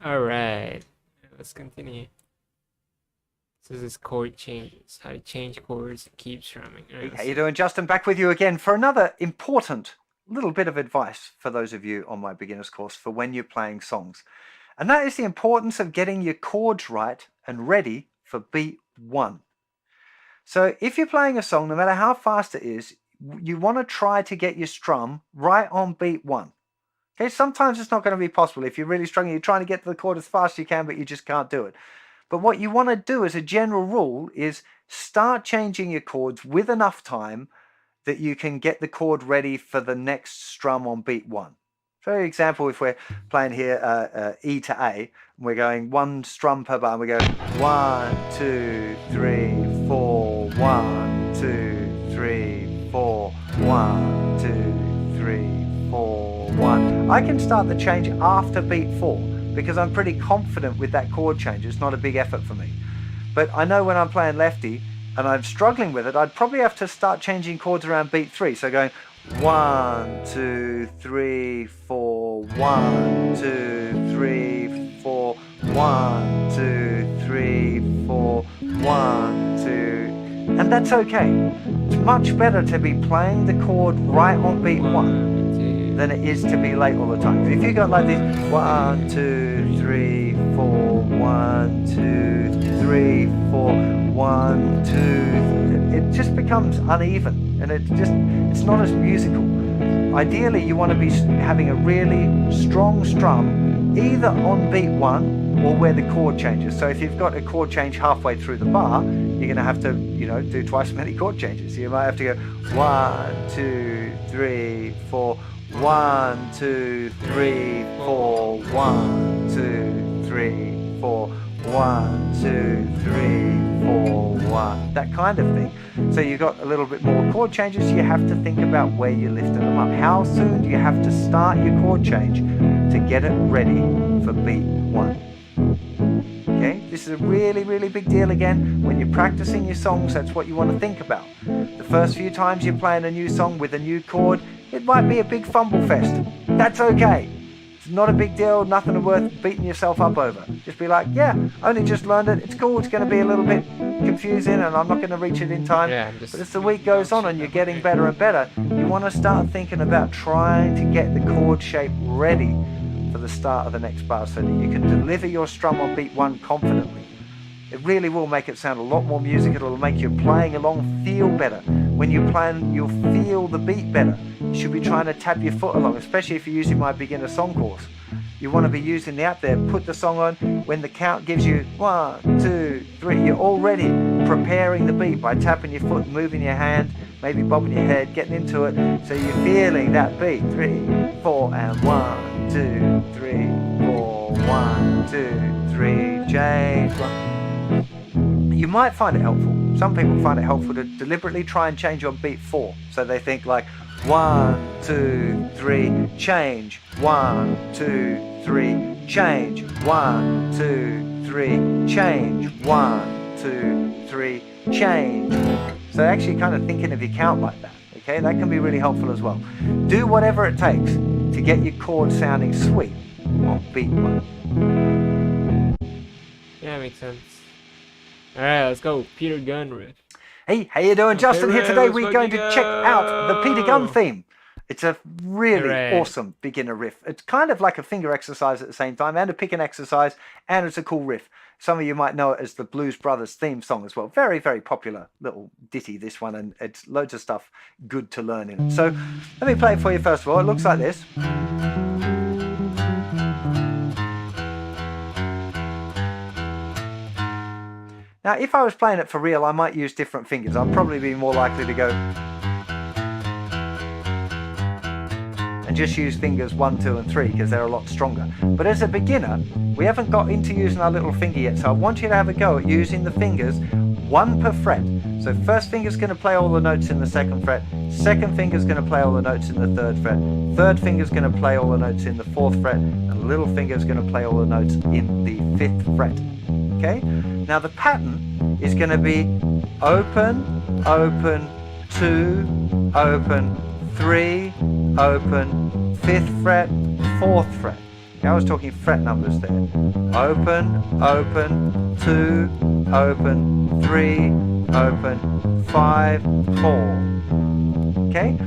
All right, let's continue. So this is chord changes. How to change chords and keep strumming. Hey, how you doing, Justin? Back with you again for another important little bit of advice for those of you on my beginner's course for when you're playing songs. And that is the importance of getting your chords right and ready for beat 1. So if you're playing a song, no matter how fast it is, you want to try to get your strum right on beat 1. Okay, sometimes it's not going to be possible. If you're really struggling, you're trying to get to the chord as fast as you can, but you just can't do it. But what you want to do as a general rule is start changing your chords with enough time that you can get the chord ready for the next strum on beat 1. For example, if we're playing here E to A, we're going 1 strum per bar, and we go 1, 2, 3, 4, 1, 2, 3, 4, 1, 2, 3, 4, 1. I can start the change after beat 4 because I'm pretty confident with that chord change. It's not a big effort for me. But I know when I'm playing lefty and I'm struggling with it, I'd probably have to start changing chords around beat 3. So going 1, 2, 3, 4, 1, 2, 3, 4, 1, 2, 3, 4, 1, 2. And that's okay. It's much better to be playing the chord right on beat 1 than it is to be late all the time. If you go like this, 1, 2, 3, 4, 1, 2, 3, 4, 1, 2, it just becomes uneven and it's not as musical. Ideally, you want to be having a really strong strum either on beat 1 or where the chord changes. So if you've got a chord change halfway through the bar, you're going to have to, do twice as many chord changes. You might have to go 1, 2, 3, 4, 1, 2, 3, 4, 1, 2, 3, 4, 1, 2, 3, 4, 1. That kind of thing. So you've got a little bit more chord changes. You have to think about where you're lifting them up. How soon do you have to start your chord change to get it ready for beat 1? Okay, this is a really, really big deal again. When you're practicing your songs, that's what you want to think about. The first few times you're playing a new song with a new chord, it might be a big fumble fest. That's okay. It's not a big deal, nothing worth beating yourself up over. Just be like, yeah, only just learned it. It's cool, it's going to be a little bit confusing and I'm not going to reach it in time. But as the week goes on and you're getting better and better, you want to start thinking about trying to get the chord shape ready for the start of the next bar so that you can deliver your strum on beat 1 confidently. It really will make it sound a lot more musical. It'll make your playing along feel better. When you're playing, you'll feel the beat better. You should be trying to tap your foot along, especially if you're using my beginner song course. You want to be using the app there, put the song on. When the count gives you 1, 2, 3, you're already preparing the beat by tapping your foot, moving your hand, maybe bobbing your head, getting into it. So you're feeling that beat. 3, 4, and 1, 2, 3, 4, 1, 2, 3, change 1. You might find it helpful. Some people find it helpful to deliberately try and change on beat 4. So they think like 1, 2, 3, change. 1, 2, 3, change. 1, 2, 3, change. 1, 2, 3, change. So actually kind of thinking of your count like that. Okay, that can be really helpful as well. Do whatever it takes to get your chord sounding sweet on beat 1. Yeah, makes sense. Alright, let's go. Peter Gunn riff. Hey, how you doing? Justin here. Today we're going to check out the Peter Gunn theme. It's a really awesome beginner riff. It's kind of like a finger exercise at the same time and a picking exercise, and it's a cool riff. Some of you might know it as the Blues Brothers theme song as well. Very, very popular little ditty, this one, and it's loads of stuff good to learn in it. So let me play it for you first of all. It looks like this. Now, if I was playing it for real, I might use different fingers. I'd probably be more likely to go and just use fingers 1, 2, and 3 because they're a lot stronger. But as a beginner, we haven't got into using our little finger yet, so I want you to have a go at using the fingers 1 per fret. So first finger's going to play all the notes in the 2nd fret, second finger's going to play all the notes in the 3rd fret, third finger's going to play all the notes in the 4th fret, and the little finger's going to play all the notes in the 5th fret. Okay? Now the pattern is going to be open, open, 2, open, 3, open, 5th fret, 4th fret. Okay, I was talking fret numbers there. Open, open, 2, open, 3, open, 5, 4. Okay,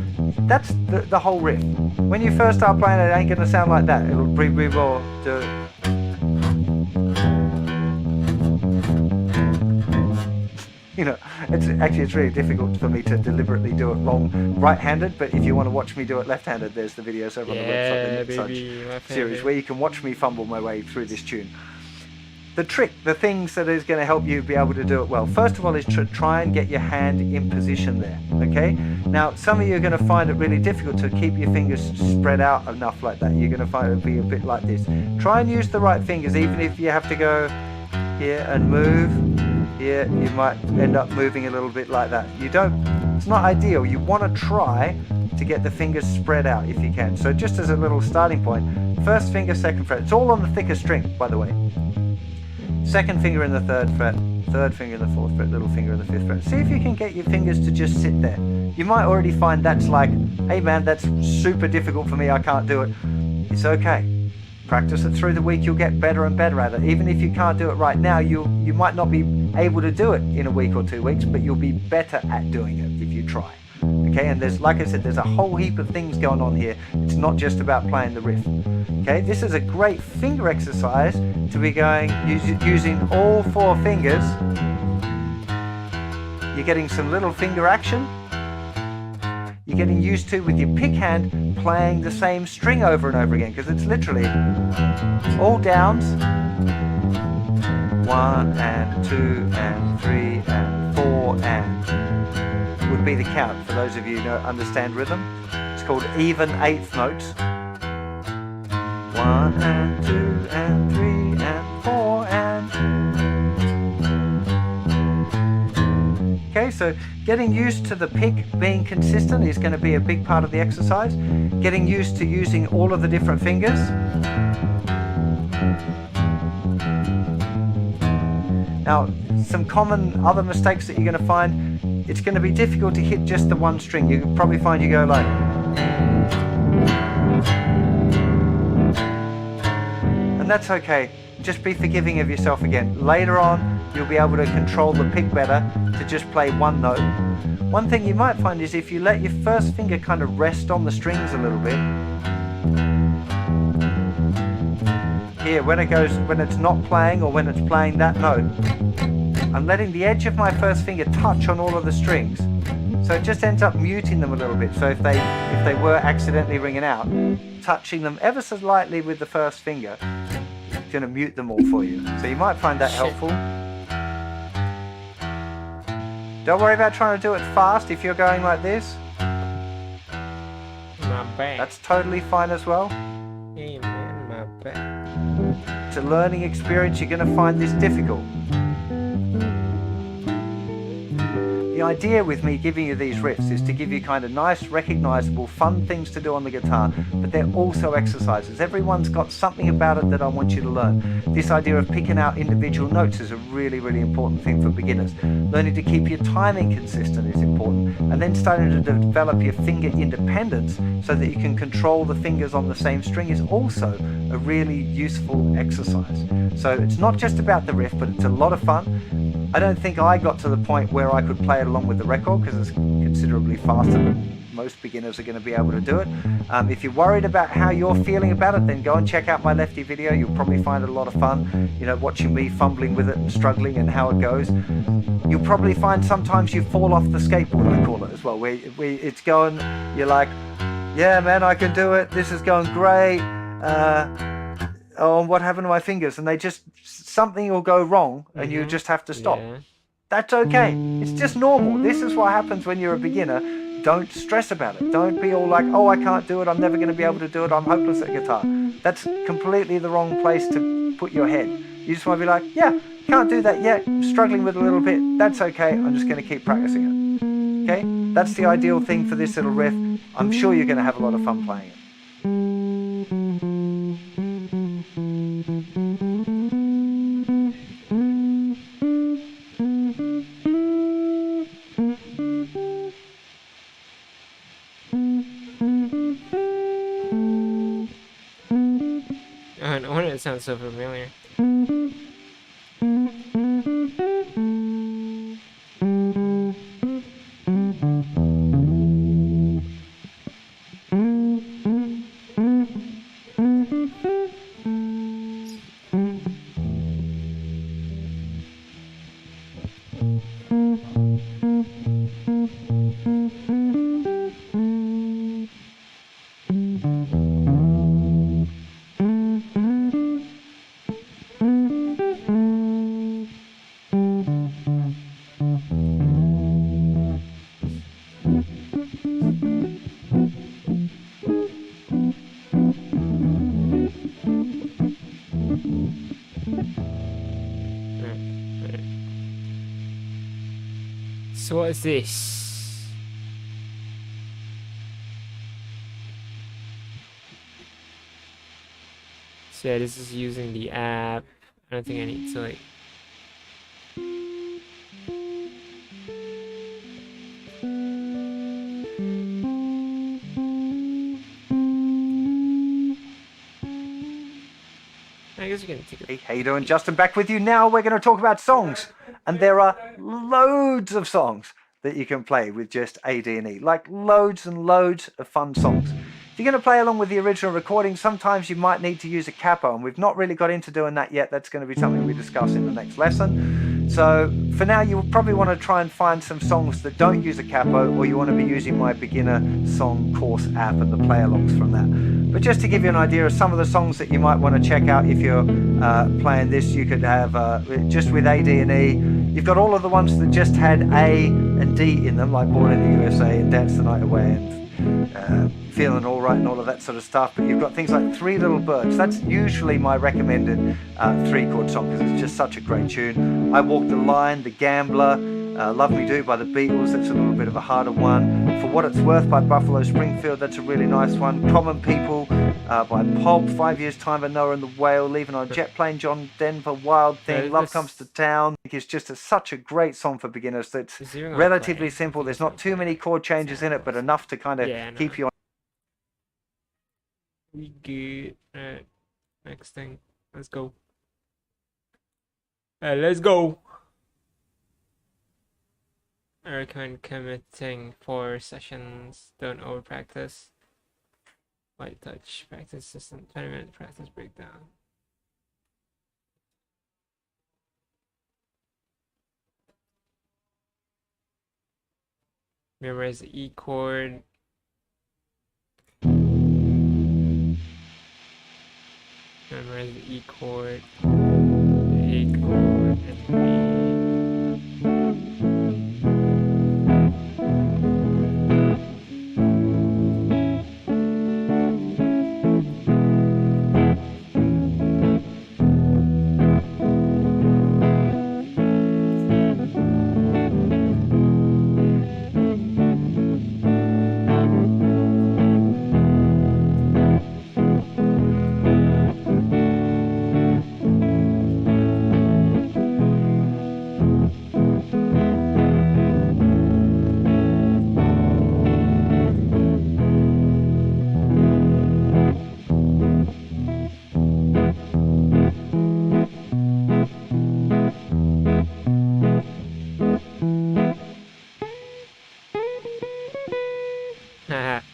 that's the whole riff. When you first start playing it ain't going to sound like that. It'll be more do. You know, it's really difficult for me to deliberately do it wrong right-handed, but if you want to watch me do it left-handed, there's the videos over on the website, the Nick baby, Sudge series, where you can watch me fumble my way through this tune. The trick, the things that is going to help you be able to do it well, first of all, is to try and get your hand in position there, okay? Now, some of you are going to find it really difficult to keep your fingers spread out enough like that. You're going to find it be a bit like this. Try and use the right fingers, even if you have to go here and move. Here, you might end up moving a little bit like that. It's not ideal. You want to try to get the fingers spread out if you can. So just as a little starting point, first finger, second fret. It's all on the thicker string, by the way. Second finger in the third fret, third finger in the fourth fret, little finger in the fifth fret. See if you can get your fingers to just sit there. You might already find that's like, hey man, that's super difficult for me, I can't do it. It's okay. Practice it through the week, you'll get better and better at it. Even if you can't do it right now, you might not be able to do it in a week or 2 weeks, but you'll be better at doing it if you try. Okay, and there's, like I said, there's a whole heap of things going on here. It's not just about playing the riff. Okay, this is a great finger exercise to be going using all 4 fingers. You're getting some little finger action. You're getting used to, with your pick hand, playing the same string over and over again, because it's literally all downs. 1 and 2 and 3 and 4 and would be the count for those of you who don't understand rhythm. It's called even eighth notes. 1 and 2 and 3 and 4 and. Okay, so getting used to the pick being consistent is going to be a big part of the exercise. Getting used to using all of the different fingers. Now, some common other mistakes that you're going to find, it's going to be difficult to hit just the one string. You'll probably find you go like, and that's okay. Just be forgiving of yourself again. Later on, you'll be able to control the pick better to just play one note. One thing you might find is if you let your first finger kind of rest on the strings a little bit. Here, when it's not playing or when it's playing that note, I'm letting the edge of my first finger touch on all of the strings. So it just ends up muting them a little bit. So if they were accidentally ringing out, touching them ever so lightly with the first finger, it's going to mute them all for you. So you might find that helpful. Don't worry about trying to do it fast if you're going like this. My back. That's totally fine as well. Hey man, my back. It's a learning experience. You're going to find this difficult. The idea with me giving you these riffs is to give you kind of nice, recognizable, fun things to do on the guitar, but they're also exercises. Everyone's got something about it that I want you to learn. This idea of picking out individual notes is a really, really important thing for beginners. Learning to keep your timing consistent is important, and then starting to develop your finger independence so that you can control the fingers on the same string is also a really useful exercise. So it's not just about the riff, but it's a lot of fun. I don't think I got to the point where I could play it along with the record because it's considerably faster than most beginners are going to be able to do it. If you're worried about how you're feeling about it, then go and check out my Lefty video. You'll probably find it a lot of fun, you know, watching me fumbling with it and struggling and how it goes. You'll probably find sometimes you fall off the skateboard, I call it as well, where it's going, you're like, yeah man, I can do it, this is going great. Oh, what happened to my fingers? And something will go wrong and you just have to stop. Yeah. That's okay. It's just normal. This is what happens when you're a beginner. Don't stress about it. Don't be all like, oh, I can't do it. I'm never going to be able to do it. I'm hopeless at guitar. That's completely the wrong place to put your head. You just want to be like, yeah, can't do that yet. Struggling with a little bit. That's okay. I'm just going to keep practicing it. Okay? That's the ideal thing for this little riff. I'm sure you're going to have a lot of fun playing it. That sounds so familiar. So what is this? So yeah, this is using the app. I don't think I need to like. I guess we can take Hey, how you doing? Justin back with you now. We're going to talk about songs. And there are loads of songs that you can play with just AD&E. Like loads and loads of fun songs. If you're going to play along with the original recording, sometimes you might need to use a capo. And we've not really got into doing that yet. That's going to be something we discuss in the next lesson. So for now, you will probably want to try and find some songs that don't use a capo, or you want to be using my beginner song course app and the play-alongs from that. But just to give you an idea of some of the songs that you might want to check out if you're playing this, you could have just with AD&E. You've got all of the ones that just had A and D in them, like Born in the USA and Dance the Night Away and Feeling All Right and all of that sort of stuff. But you've got things like Three Little Birds. That's usually my recommended 3-chord song because it's just such a great tune. I Walk the Line, The Gambler, Love Me Do by the Beatles. That's a little bit of a harder one. For What It's Worth by Buffalo Springfield. That's a really nice one. Common People by Pulp. 5 Years Time by Noah and the Whale. Leaving on a Jet Plane, John Denver. Wild Thing. Love Comes to Town. It's just such a great song for beginners. That's relatively simple. There's not too many chord changes in it, but enough to kind of keep you on. We good. Alright. Next thing. Let's go. Let's go. I recommend committing 4 sessions. Don't over practice. Light touch. Practice system. 20-minute practice breakdown. Memorize the E chord. Memorize the E chord, the A chord, and the B.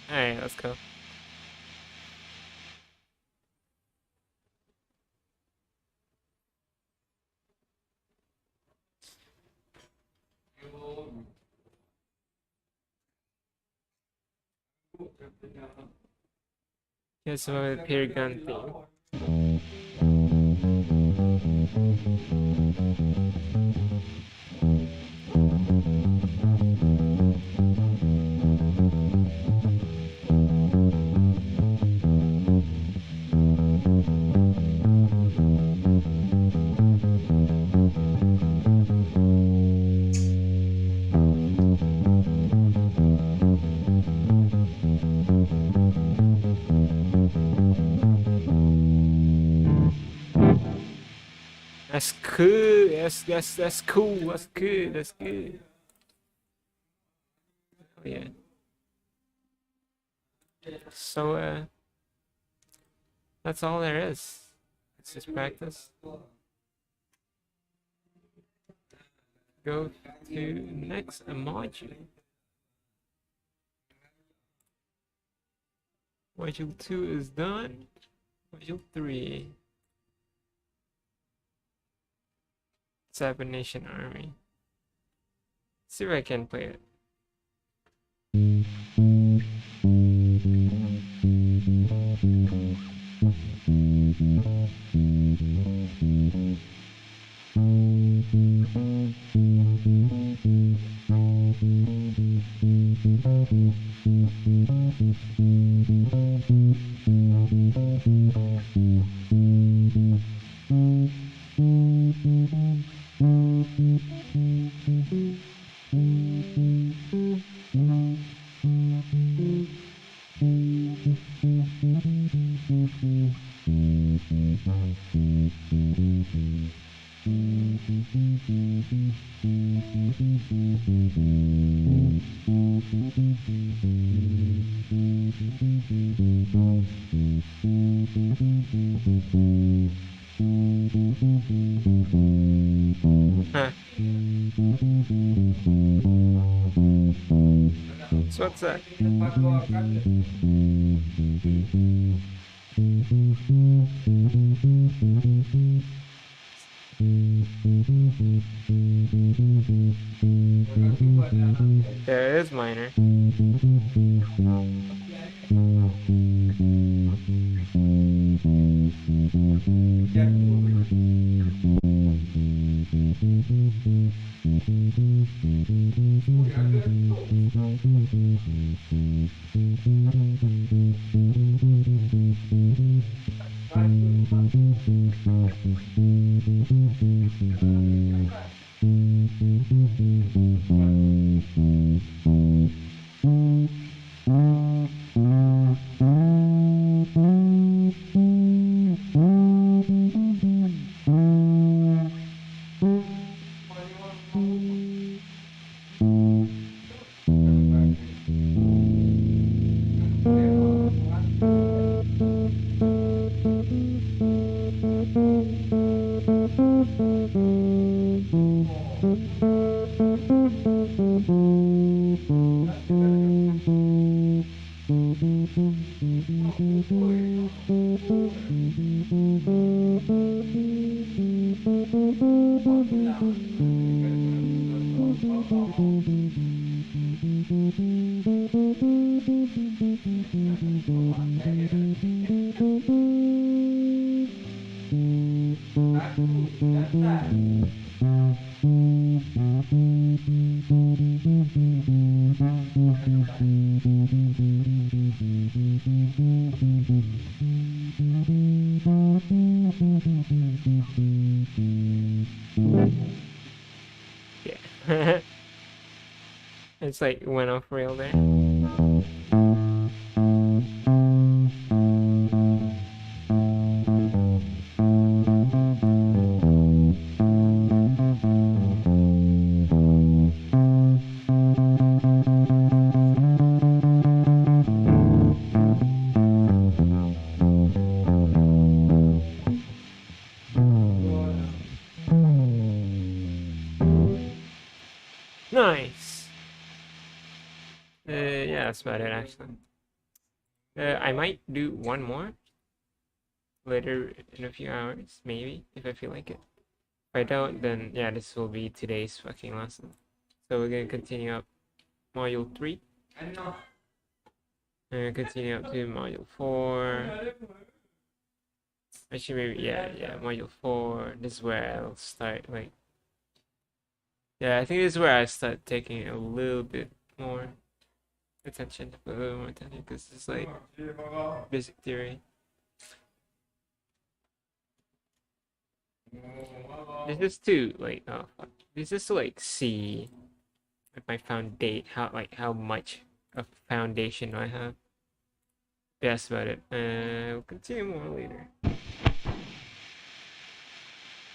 Alright, let's go. Here's some of the Peer Gun theme. That's cool. That's cool. That's good. That's good. Oh yeah. So that's all there is. Let's just practice. Go to next module. Module 2 is done. Module 3. Cyber Nation Army. See if I can play it. Huh. So what's that? There is minor. Yeah. It's like went off rail there. Nice. Yeah, that's about it actually. I might do one more later in a few hours, maybe, if I feel like it. If I don't, then yeah, this will be today's fucking lesson. So we're gonna continue up module 3. And continue up to module 4. Actually, maybe, yeah, module 4. This is where I'll start, like, yeah, I think this is where I start taking a little bit more attention, because it's like basic theory. This is to like, oh fuck, this is to like see my foundation, how much of foundation I have. That's about it. We'll continue more later.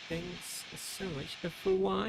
Thanks so much for watching.